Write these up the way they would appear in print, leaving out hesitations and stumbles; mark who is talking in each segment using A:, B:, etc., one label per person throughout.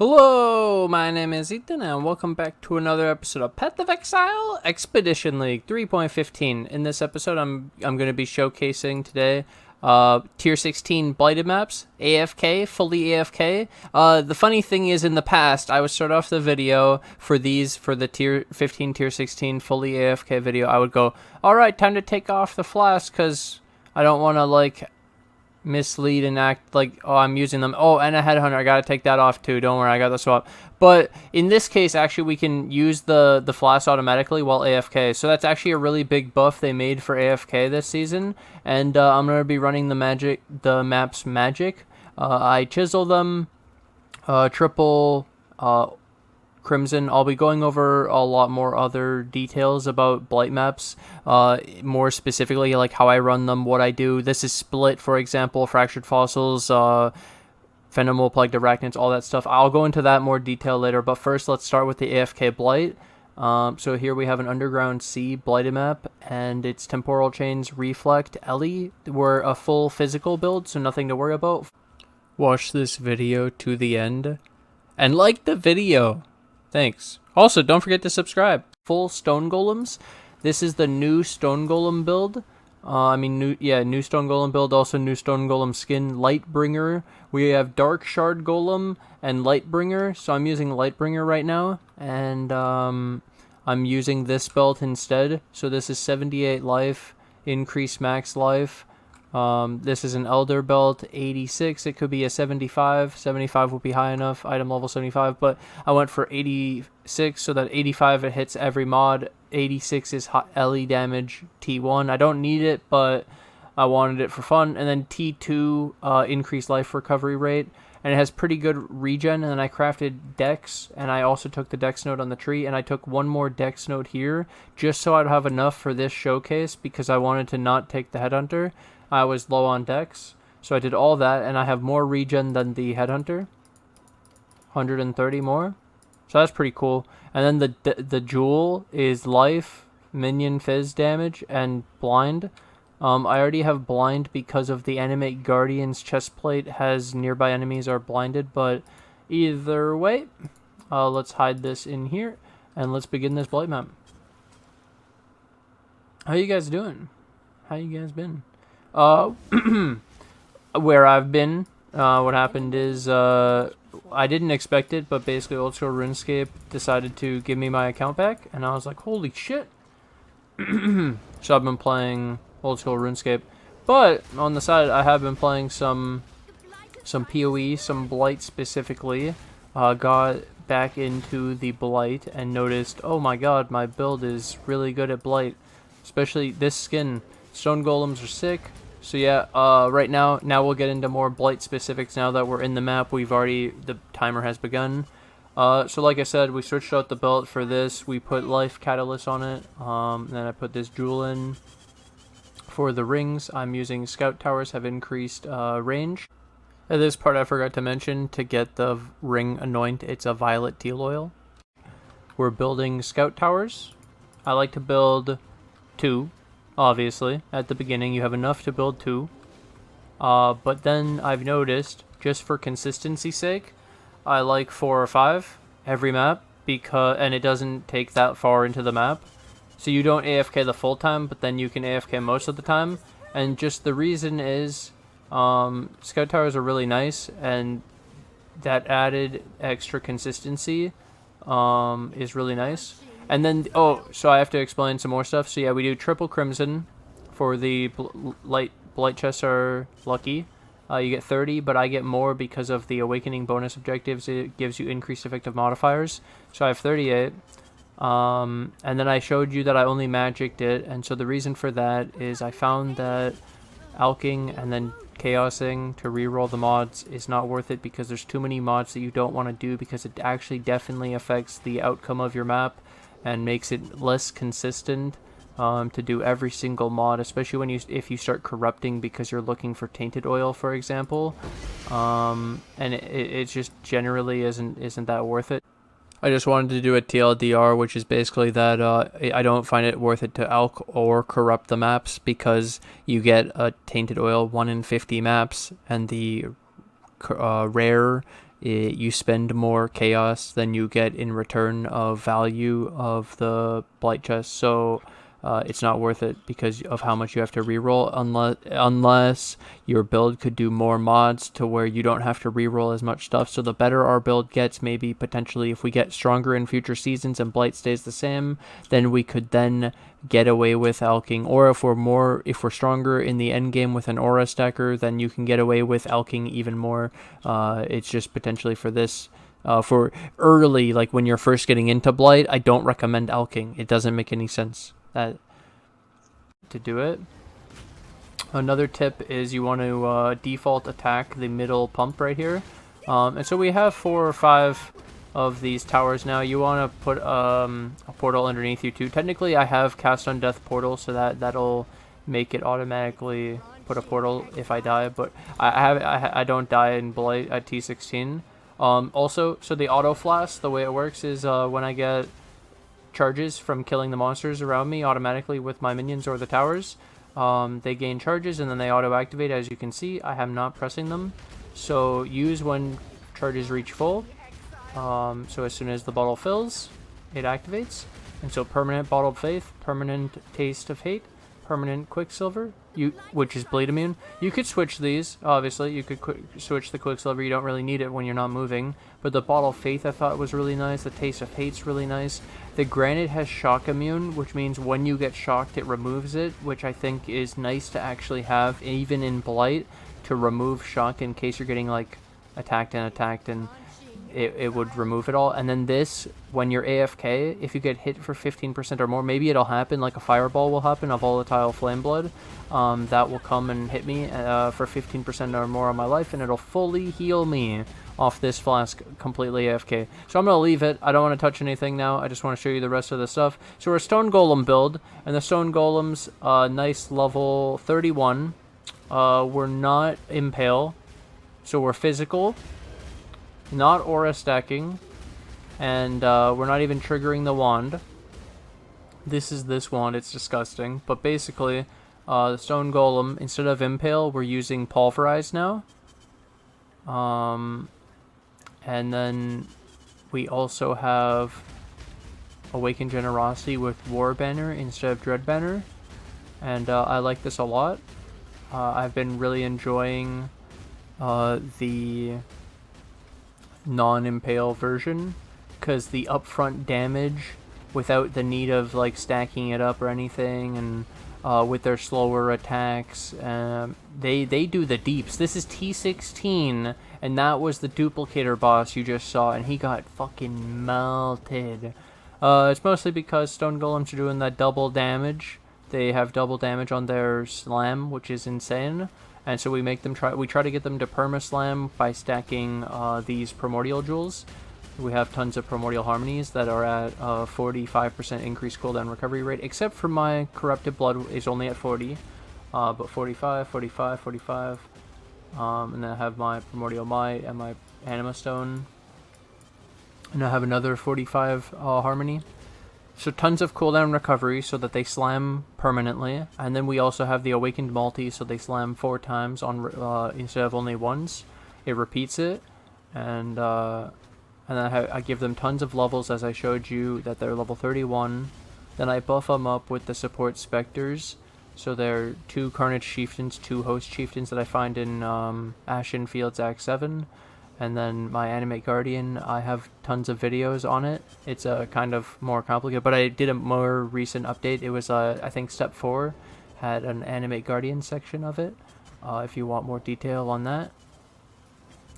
A: Hello, my name is Ethan, and welcome back to another episode of Path of Exile Expedition League 3.15. In this episode, I'm going to be showcasing today Tier 16 Blighted maps, AFK, fully AFK. The funny thing is, in the past, I would start off the video for the Tier 15, Tier 16 fully AFK video. I would go, alright, time to take off the flask, because I don't want to, mislead and act like, oh, I'm using them. Oh, and a headhunter, I gotta take that off too. Don't worry, I got the swap. But in this case, actually, we can use the flask automatically while AFK. So that's actually a really big buff they made for AFK this season. And I'm gonna be running the maps magic. I chisel them, triple, Crimson. I'll be going over a lot more other details about Blight maps, more specifically like how I run them, what I do. This is Split, for example, Fractured Fossils, Venomable, Plagued Arachnids, all that stuff. I'll go into that more detail later, but first let's start with the AFK Blight. So here we have an Underground Sea Blighted map, and its Temporal Chains, Reflect, Ellie. We're a full physical build, so nothing to worry about. Watch this video to the end, and like the video. Thanks. Also, don't forget to subscribe. Full Stone Golems. This is the new Stone Golem build. New Stone Golem build. Also, new Stone Golem skin. Lightbringer. We have Dark Shard Golem and Lightbringer. So I'm using Lightbringer right now, and I'm using this belt instead. So this is 78 life, increased max life. This is an Elder belt, 86. It could be a 75. 75 would be high enough, item level 75, but I went for 86, so that 85 it hits every mod. 86 is hot LE damage, T1. I don't need it, but I wanted it for fun. And then T2, increased life recovery rate, and it has pretty good regen. And then I crafted Dex, and I also took the Dex node on the tree, and I took one more Dex node here, just so I'd have enough for this showcase, because I wanted to not take the Headhunter. I was low on Dex, so I did all that, and I have more regen than the Headhunter. 130 more. So that's pretty cool. And then the Jewel is life, minion phys damage, and blind. I already have blind because of the Animate Guardian's chestplate has nearby enemies are blinded, but either way, let's hide this in here, and let's begin this Blight map. How you guys doing? How you guys been? Where I've been, what happened is, I didn't expect it, but basically Old School RuneScape decided to give me my account back, and I was like, holy shit. So I've been playing Old School RuneScape, but on the side, I have been playing some PoE, some Blight specifically. Got back into the Blight and noticed, oh my god, my build is really good at Blight, especially this skin. Stone Golems are sick. So yeah, right now we'll get into more Blight specifics now that we're in the map. The timer has begun. So like I said, we switched out the belt for this. We put Life Catalyst on it. And then I put this Jewel in. For the rings, I'm using Scout Towers, have increased range. At this part I forgot to mention, to get the ring anoint, it's a Violet Teal Oil. We're building Scout Towers. I like to build 2. Obviously, at the beginning you have enough to build 2, but then I've noticed, just for consistency's sake, I like 4 or 5 every map, and it doesn't take that far into the map, so you don't AFK the full time, but then you can AFK most of the time. And just the reason is, Scout Towers are really nice, and that added extra consistency is really nice. And then, so I have to explain some more stuff. So yeah, we do triple Crimson for the Blight chests are lucky. You get 30, but I get more because of the Awakening bonus objectives. It gives you increased effective modifiers. So I have 38. And then I showed you that I only magicked it. And so the reason for that is I found that alking and then chaosing to reroll the mods is not worth it, because there's too many mods that you don't want to do, because it actually definitely affects the outcome of your map and makes it less consistent to do every single mod, especially if you start corrupting because you're looking for tainted oil, for example. And it just generally isn't that worth it. I just wanted to do a TLDR, which is basically that I don't find it worth it to alk or corrupt the maps, because you get a tainted oil 1 in 50 maps, and the rare you spend more chaos than you get in return of value of the blight chest. So it's not worth it because of how much you have to reroll, unless your build could do more mods to where you don't have to reroll as much stuff. So the better our build gets, maybe potentially if we get stronger in future seasons and blight stays the same, then we could then get away with alking. Or if we're stronger in the end game with an aura stacker, then you can get away with alking even more. It's just potentially for this. For early, like when you're first getting into blight, I don't recommend alking. It doesn't make any sense to do it. Another tip is you want to default attack the middle pump right here. And so we have 4 or 5 of these towers now. You want to put a portal underneath you too. Technically I have cast on death portal, so that'll make it automatically put a portal if I die, but I don't die in blight at T16. Also, so the auto flask, the way it works is when I get charges from killing the monsters around me automatically with my minions or the towers, they gain charges and then they auto activate. As you can see, I am not pressing them, so use when charges reach full. So as soon as the bottle fills, it activates. And so permanent bottled faith, permanent taste of hate, permanent quicksilver, which is bleed immune. You could switch these, obviously. You could switch the quicksilver. You don't really need it when you're not moving. But the bottle of faith I thought was really nice. The taste of hate's really nice. The granite has shock immune, which means when you get shocked, it removes it, which I think is nice to actually have, even in blight, to remove shock in case you're getting like attacked and it would remove it all. And then this, when you're AFK, if you get hit for 15% or more, maybe it'll happen, like a fireball will happen, a volatile flame blood, that will come and hit me for 15% or more of my life, and it'll fully heal me off this flask completely AFK. So I'm going to leave it. I don't want to touch anything now. I just want to show you the rest of the stuff. So we're a stone golem build, and the stone golem's nice level 31. We're not impale, so we're physical, not aura stacking, and we're not even triggering the wand. This is this wand. It's disgusting. But basically, the stone golem, instead of impale, we're using pulverize now. And then we also have awaken generosity with war banner instead of dread banner, and I like this a lot. I've been really enjoying the non-impale version, because the upfront damage without the need of like stacking it up or anything, and with their slower attacks, they do the deeps. This is T16, and that was the duplicator boss you just saw, and he got fucking melted. It's mostly because stone golems are doing that double damage. They have double damage on their slam, which is insane. And so we make them we try to get them to perma-slam by stacking these primordial jewels. We have tons of primordial harmonies that are at 45% increased cooldown recovery rate, except for my corrupted blood is only at 40, but 45, 45, 45. And then I have my primordial might and my anima stone, and I have another 45 harmony. So tons of cooldown recovery so that they slam permanently, and then we also have the awakened multi, so they slam 4 times on instead of only once. It repeats it, and then I give them tons of levels, as I showed you that they're level 31. Then I buff them up with the support Spectres, so they're 2 Carnage chieftains, 2 host chieftains that I find in Ashen Fields Act 7. And then my Animate Guardian, I have tons of videos on it. It's kind of more complicated, but I did a more recent update. It was, I think, Step 4 had an Animate Guardian section of it, if you want more detail on that.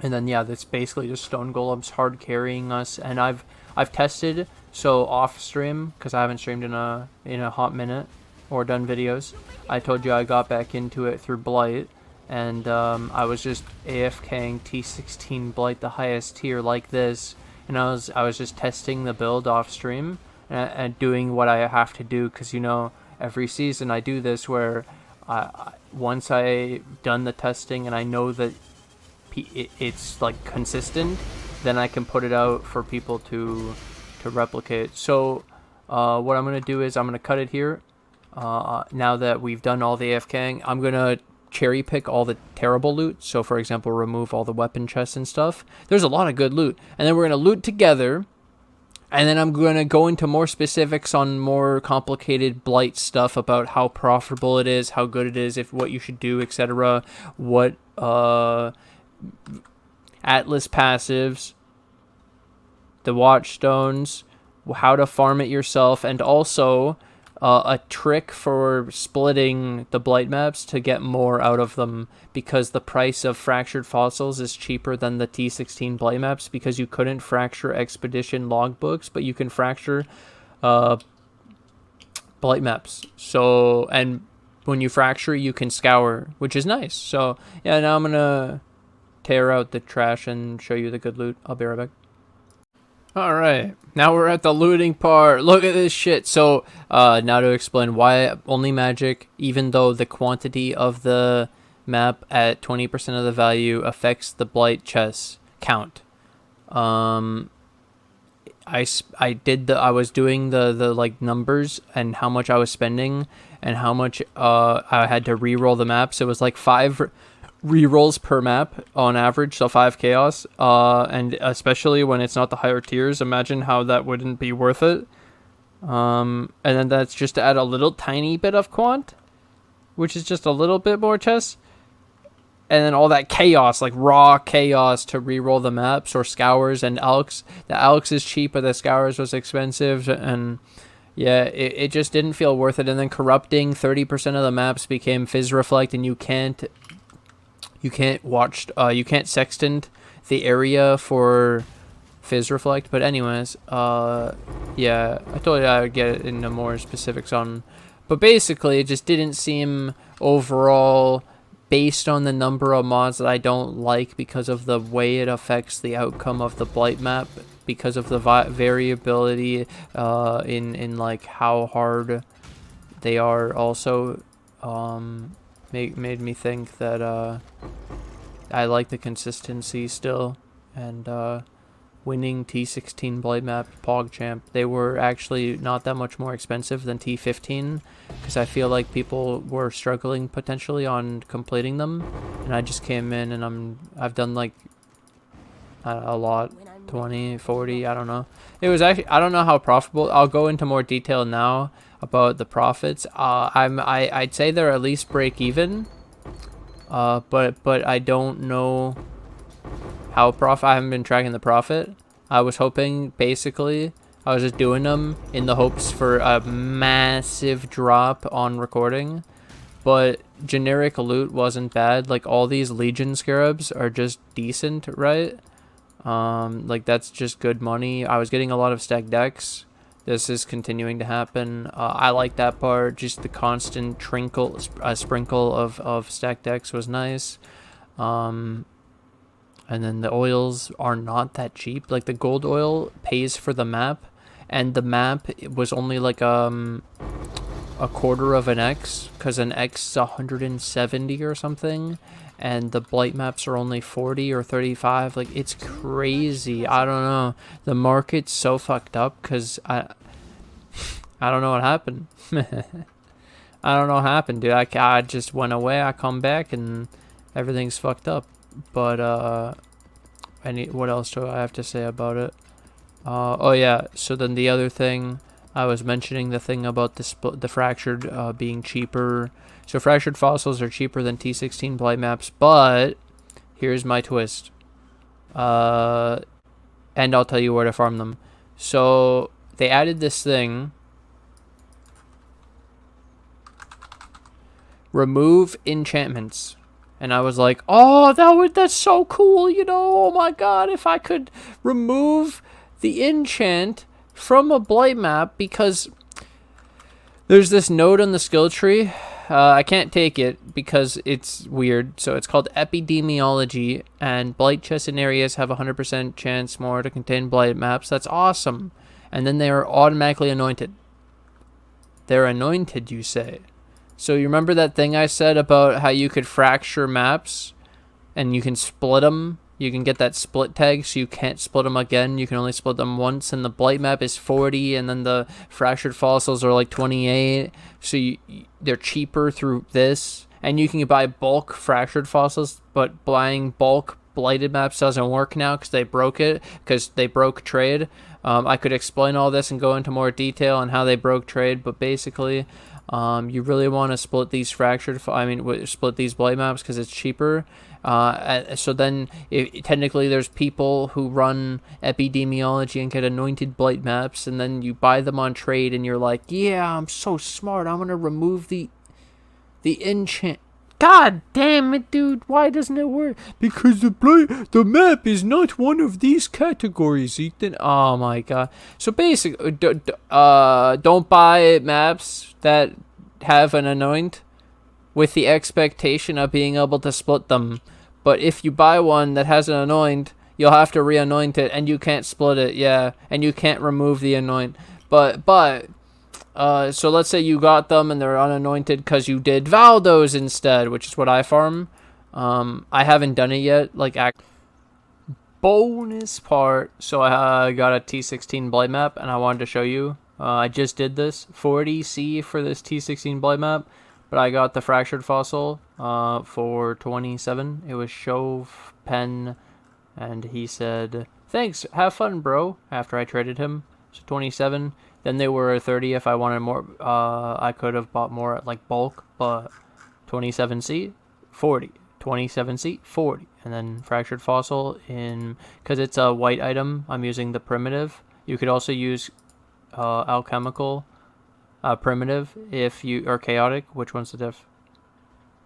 A: And then, yeah, that's basically just stone golems hard carrying us. And I've tested, so off stream, because I haven't streamed in a hot minute or done videos. I told you I got back into it through Blight. And I was just AFKing T16 Blight, the highest tier, like this, and I was just testing the build off stream and doing what I have to do, because you know every season I do this where once I done the testing and I know that it's like consistent, then I can put it out for people to replicate. So what I'm gonna do is I'm gonna cut it here. Now that we've done all the AFKing, I'm gonna cherry pick all the terrible loot. So for example, remove all the weapon chests and stuff. There's a lot of good loot. And then we're going to loot together. And then I'm going to go into more specifics on more complicated Blight stuff about how profitable it is, how good it is, if what you should do, etc. What Atlas passives, the Watchstones, how to farm it yourself, and also a trick for splitting the Blight maps to get more out of them, because the price of Fractured Fossils is cheaper than the T16 Blight maps, because you couldn't fracture Expedition logbooks, but you can fracture Blight maps. So, and when you fracture, you can scour, which is nice. So, yeah, now I'm going to tear out the trash and show you the good loot. I'll be right back. Alright, now we're at the looting part. Look at this shit. So, now to explain why only magic, even though the quantity of the map at 20% of the value affects the Blight chest count. I was doing the like numbers and how much I was spending and how much I had to re-roll the map. So it was like 5 rerolls per map on average, so 5 chaos, and especially when it's not the higher tiers, imagine how that wouldn't be worth it. And then that's just to add a little tiny bit of quant, which is just a little bit more chess, and then all that chaos, like raw chaos, to reroll the maps or scours and alks. The alks is cheap, but the scours was expensive, and yeah, it just didn't feel worth it. And then corrupting 30% of the maps became phys reflect, and you can't sextant the area for phys reflect. But anyways, yeah, I told you I would get into more specifics on, but basically it just didn't seem overall, based on the number of mods that I don't like because of the way it affects the outcome of the Blight map, because of the variability in like how hard they are also. Made me think that I like the consistency still, and winning T16 Blight map PogChamp, they were actually not that much more expensive than T15, because I feel like people were struggling potentially on completing them, and I just came in and I've done like a lot, 20, 40, I don't know. It was actually, I don't know how profitable. I'll go into more detail now about the profits. I'd say they're at least break even, but I don't know how I haven't been tracking the profit. I was hoping, basically, I was just doing them in the hopes for a massive drop on recording, but generic loot wasn't bad. Like, all these Legion Scarabs are just decent, right? Like, that's just good money. I was getting a lot of stacked decks. This is continuing to happen. I like that part. Just the constant sprinkle of stacked decks was nice. And then the oils are not that cheap. Like, the gold oil pays for the map, and the map was only like a quarter of an X, because an X is 170 or something, and the Blight maps are only 40 or 35. Like, it's crazy. I don't know. The market's so fucked up, because I don't know what happened. I don't know what happened, dude. I just went away. I come back and everything's fucked up. But what else do I have to say about it? Oh yeah. So then the other thing, I was mentioning the thing about the fractured being cheaper. So fractured fossils are cheaper than T16 Blight maps, but here's my twist. And I'll tell you where to farm them. So they added this thing. Remove enchantments. And I was like, oh, that's so cool, you know, oh my god, if I could remove the enchant from a Blight map, because there's this node on the skill tree. I can't take it because it's weird. So it's called epidemiology, and Blight chests in areas have 100% chance more to contain Blight maps. That's awesome. And then they are automatically anointed. They're anointed, you say. So you remember that thing I said about how you could fracture maps and you can split them? You can get that split tag, so you can't split them again. You can only split them once, and the Blight map is 40, and then the fractured fossils are like 28. So they're cheaper through this, and you can buy bulk fractured fossils, but buying bulk blighted maps doesn't work now because they broke it, because they broke trade. I could explain all this and go into more detail on how they broke trade, but basically, you really want to split these split these blight maps because it's cheaper. So then, technically, there's people who run epidemiology and get anointed blight maps, and then you buy them on trade, and you're like, yeah, I'm so smart, I'm gonna remove the enchant. God damn it, dude, why doesn't it work? Because the map is not one of these categories, Ethan. Oh my god. So basically, don't buy maps that have an anoint with the expectation of being able to split them. But if you buy one that has an anoint, you'll have to re-anoint it, and you can't split it, yeah. And you can't remove the anoint. So let's say you got them and they're unanointed because you did Valdos instead, which is what I farm. I haven't done it yet. Bonus part. So I got a T16 Blight map, and I wanted to show you. I just did this 40C for this T16 Blight map, but I got the fractured fossil for 27. It was Shove Pen, and he said, "Thanks, have fun, bro." After I traded him, so 27. Then they were 30 if I wanted more. I could have bought more at like bulk, but 27C, 40. 27C, 40. And then fractured fossil because it's a white item, I'm using the primitive. You could also use alchemical primitive if you or chaotic. Which one's the diff?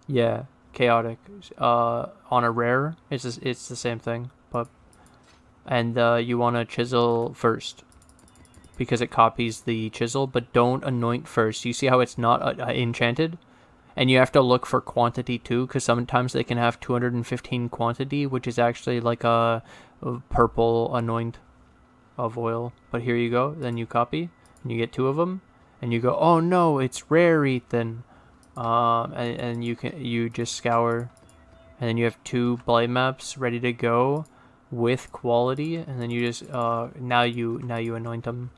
A: Yeah, chaotic. On a rare, it's the same thing, and you want to chisel first, because it copies the chisel, but don't anoint first. You see how it's not enchanted? And you have to look for quantity too, because sometimes they can have 215 quantity, which is actually like a purple anoint of oil. But here you go, then you copy, and you get 2 of them, and you go, oh no, it's rare, Ethan. And you just scour, and then you have 2 blight maps ready to go with quality, and then you just now you anoint them.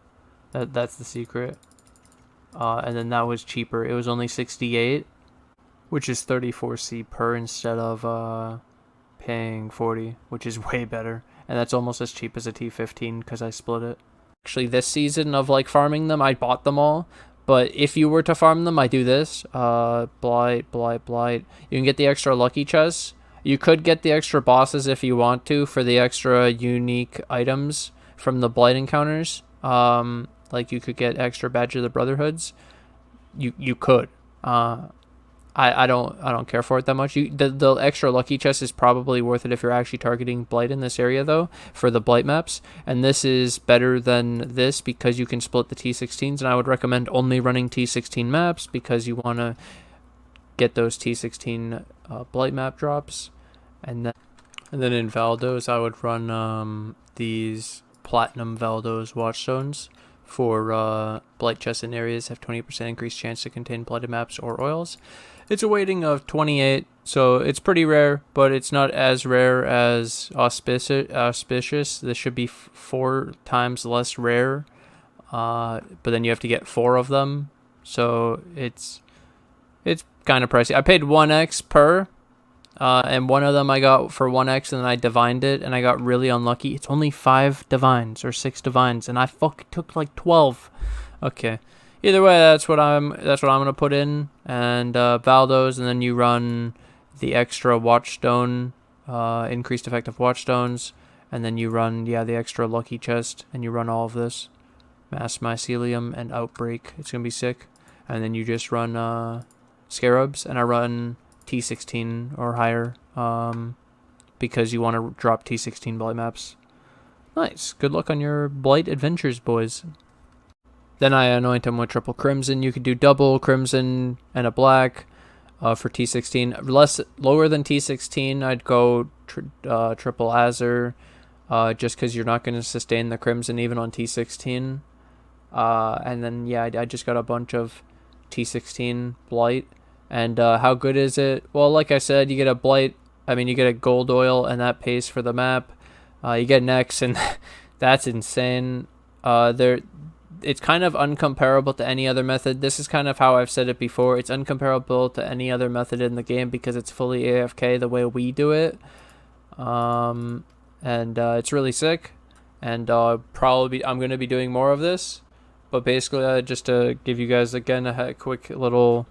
A: That's the secret. And then that was cheaper. It was only 68, which is 34C per instead of paying 40, which is way better. And that's almost as cheap as a T15 because I split it. Actually, this season of like farming them, I bought them all. But if you were to farm them, I do this. Blight. You can get the extra lucky chests. You could get the extra bosses if you want to for the extra unique items from the blight encounters. Like you could get extra badge of the brotherhoods. You could. I don't care for it that much. The extra lucky chest is probably worth it if you're actually targeting blight in this area though, for the blight maps. And this is better than this because you can split the T16s, and I would recommend only running T16 maps because you want to get those T16 blight map drops. And then in Valdos I would run these platinum Valdos watchstones for blight chests in areas have 20% increased chance to contain blighted maps or oils. It's a weighting of 28, so it's pretty rare, but it's not as rare as auspicious. This should be 4 times less rare, but then you have to get 4 of them, so it's kind of pricey. I paid 1x per, and one of them I got for 1x, and then I divined it, and I got really unlucky. It's only 5 divines or 6 divines, and I took like 12. Okay. Either way, that's what I'm gonna put in, and Valdos, and then you run the extra watchstone, increased effective watchstones, and then you run the extra lucky chest, and you run all of this, mass mycelium and outbreak. It's gonna be sick, and then you just run scarabs, and I run T16 or higher, because you want to drop T16 blight maps. Nice. Good luck on your blight adventures, boys. Then I anoint them with triple crimson. You could do double crimson and a black for T16. Lower than T16, I'd go triple azure, just because you're not going to sustain the crimson even on T16. And then, yeah, I just got a bunch of T16 blight. And how good is it? Well, like I said, you get a blight. You get a gold oil, and that pays for the map. You get an X, and that's insane. it's kind of uncomparable to any other method. This is kind of how I've said it before. It's uncomparable to any other method in the game because it's fully AFK the way we do it. And it's really sick. And I'm going to be doing more of this. But basically, just to give you guys, again, a quick little...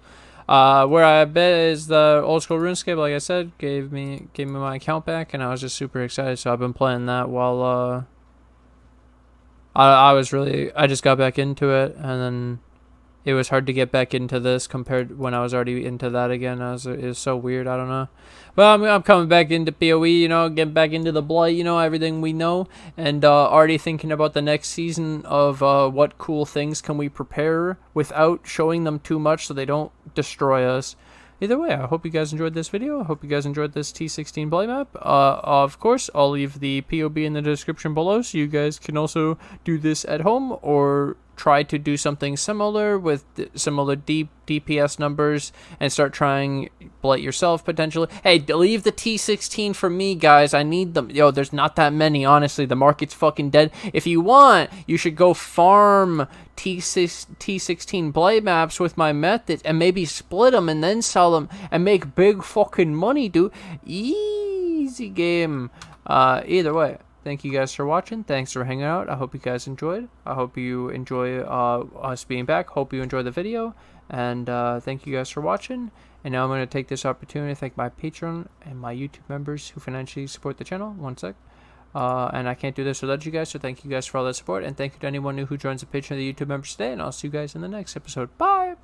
A: where I bet is the old school RuneScape, like I said, gave me my account back, and I was just super excited. So I've been playing that while I just got back into it, and then it was hard to get back into this compared when I was already into that again. It was so weird. I don't know. Well, I'm coming back into PoE, you know, getting back into the Blight, you know, everything we know, and already thinking about the next season of what cool things can we prepare without showing them too much so they don't destroy us. Either way, I hope you guys enjoyed this video. I hope you guys enjoyed this T16 Blight map. Of course, I'll leave the POB in the description below, so you guys can also do this at home or try to do something similar with similar deep DPS numbers and start trying Blight yourself potentially. Hey, leave the T16 for me, guys. I need them. Yo, there's not that many, honestly. The market's fucking dead. If you want, you should go farm T16 Blight maps with my method and maybe split them and then sell them and make big fucking money, dude. Easy game. Either way, thank you guys for watching. Thanks for hanging out. I hope you guys enjoyed. I hope you enjoy us being back. Hope you enjoy the video. And thank you guys for watching. And now I'm going to take this opportunity to thank my Patreon and my YouTube members who financially support the channel. One sec. And I can't do this without you guys, so thank you guys for all that support. And thank you to anyone new who joins the Patreon or the YouTube members today. And I'll see you guys in the next episode. Bye!